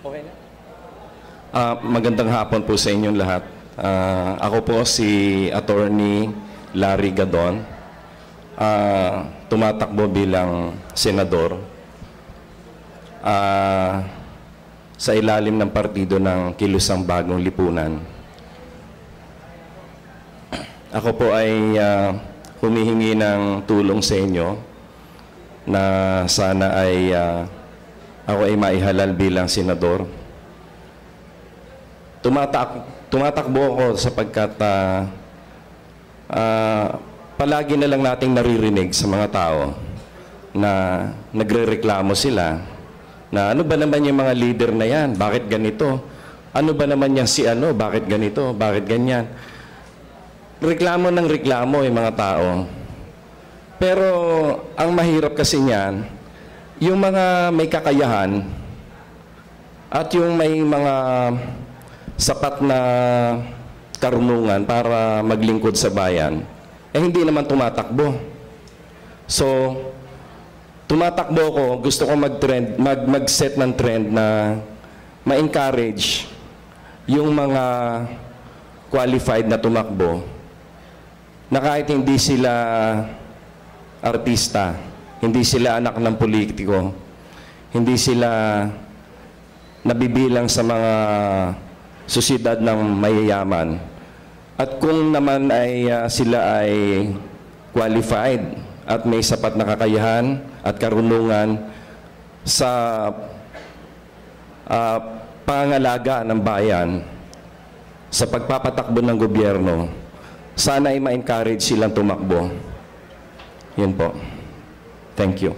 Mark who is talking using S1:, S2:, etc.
S1: Okay na?
S2: Magandang hapon po sa inyong lahat. Ako po si Attorney Larry Gadon. Tumatakbo bilang senador sa ilalim ng partido ng Kilusang Bagong Lipunan. Ako po ay humihingi ng tulong sa inyo na sana ay ako ay maihalal bilang senador. Tumatakbo ako sapagkat palagi na lang nating naririnig sa mga tao na nagrereklamo sila na ano ba naman yung mga leader na yan? Bakit ganito? Ano ba naman yan si ano? Bakit ganito? Bakit ganyan? Reklamo ng reklamo yung mga tao. Pero ang mahirap kasi niyan, yung mga may kakayahan at yung may mga sapat na karunungan para maglingkod sa bayan, hindi naman tumatakbo. So, tumatakbo ko, gusto ko mag-set ng trend na ma-encourage yung mga qualified na tumakbo na kahit hindi sila artista, hindi sila anak ng politiko, hindi sila nabibilang sa mga susidad ng mayayaman. At kung naman ay sila ay qualified at may sapat na kakayahan at karunungan sa pangalaga ng bayan, sa pagpapatakbo ng gobyerno, sana ay ma-encourage silang tumakbo. Yun po. Thank you.